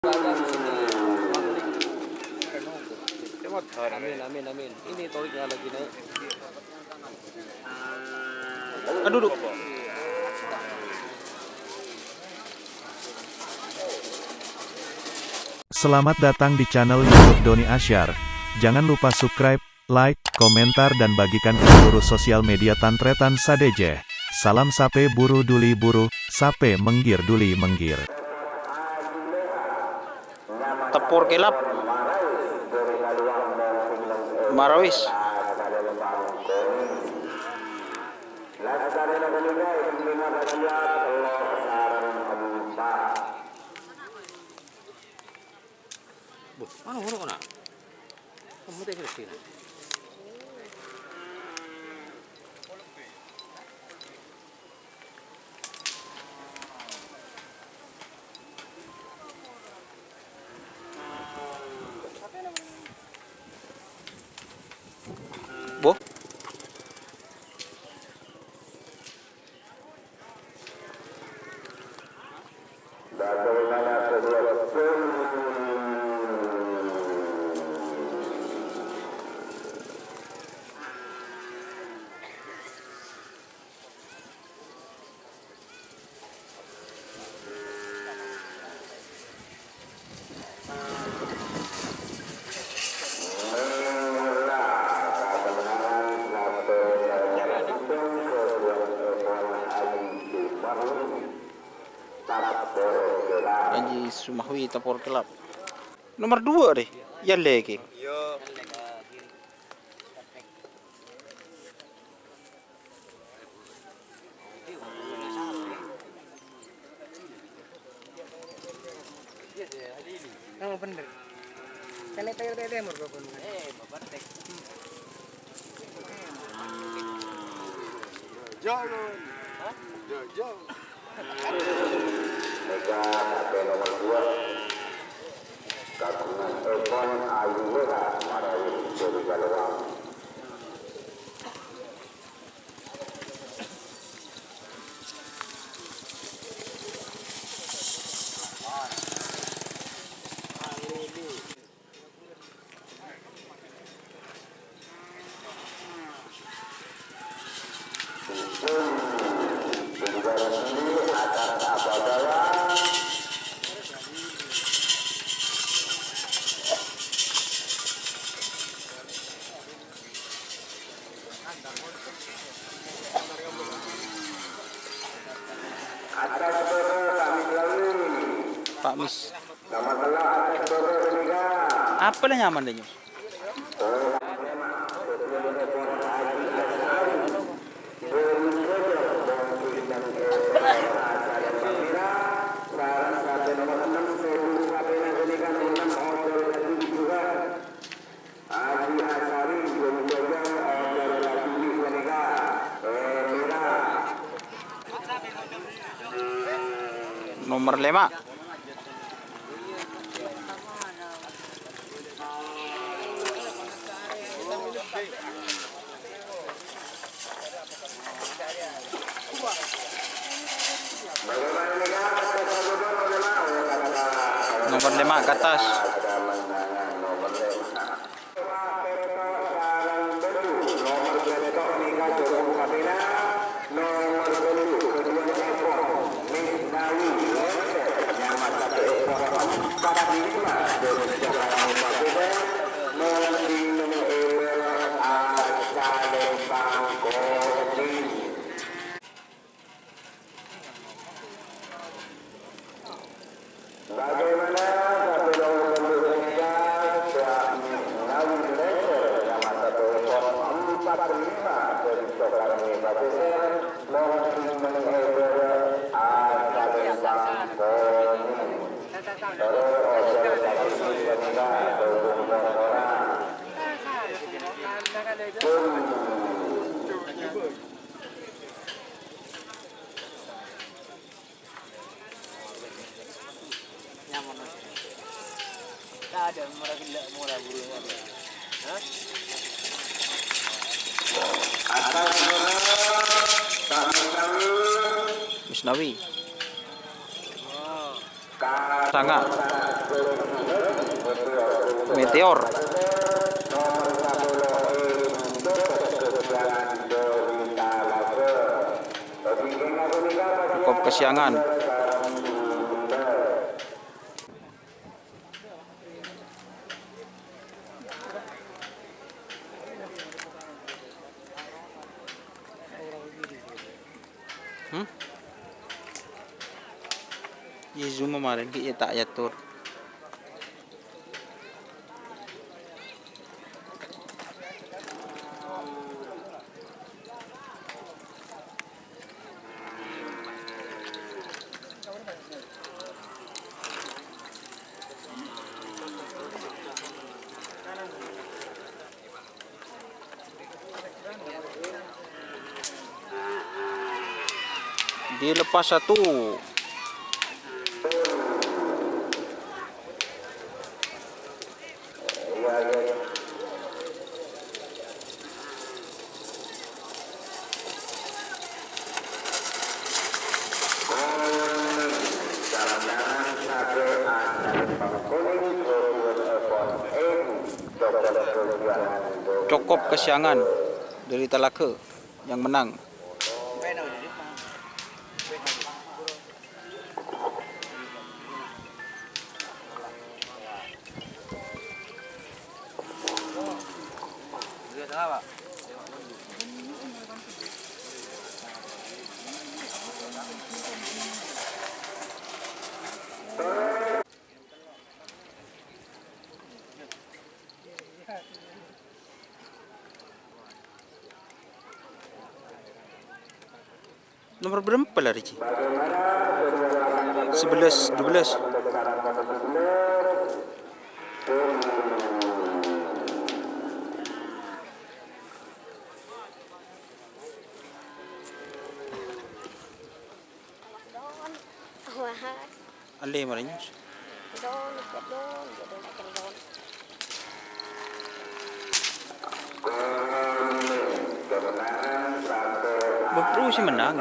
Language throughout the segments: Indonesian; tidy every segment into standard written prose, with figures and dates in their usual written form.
Amin, amin, amin. Ini toriknya lagi naik. Duduk. Selamat datang di channel YouTube Doni Asyar. Jangan lupa subscribe, like, komentar dan bagikan ke seluruh sosial media Tantretan Sadejeh. Salam sape buru duli buru, sape menggir duli menggir. Tepur kilap. Marawis. Mana huruf nak? Kamu tengok sini. Boh. Janji Sumahwi Tepur kilap. Nomor 2 deh. Ya lagi. Oh bener. Kan itu mur babon. Bapak. Jangan. Hah? Jangan. Mega KP nomor 2 Kagungan Epon Ayu Wera Marawis dari Galewang. Atas Toro kami melalui Pak Mis. nama telah atas Toro Liga. Apa lah nyaman deh Nyus? Nomor 5. Nomor 5 ke atas. Bagaimana KP nomor 2 nama satu 45 dari Soekarno Batisen mohon menghibur agar bangkoni terus ojo dari pemuda berhubung orang Ada murah bulu. Hah? atas kami Misnawi. Oh. Sanga. Meteor. Cukup kesiangan. Ye zoom kemarin ki tak yatur. Dilepas satu. Cukup kesiangan dari Talake yang menang. Nomor berapa lah Ricci? 11, 12. Ale marinyos. Bro sih menang.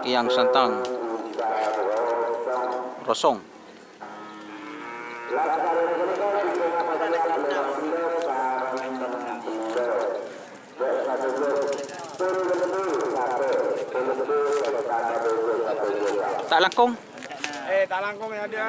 Kiang Santang Rosong. Tak langkung. Tak langkung ya dia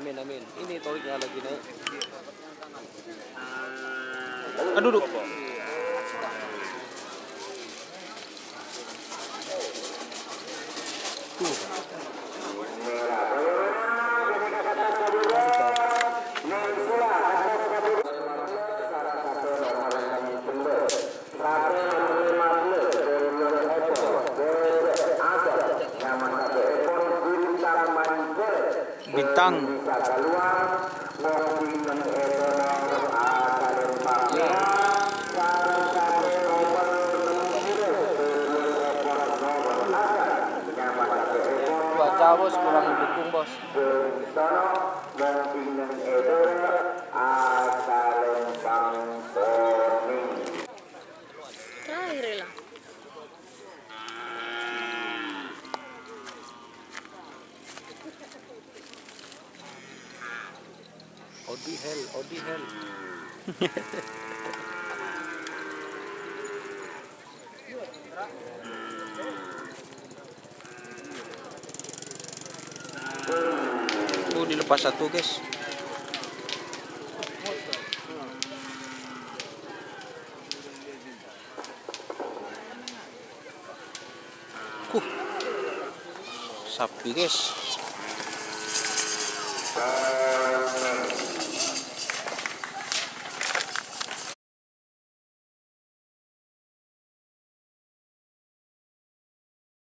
Amin, amin. Ini toriknya lagi naik. Duduk. Bintang. Cuaca bos kurang mendukung bos. Terakhir lah. Odi hell. Dilepas satu guys. Sapi guys.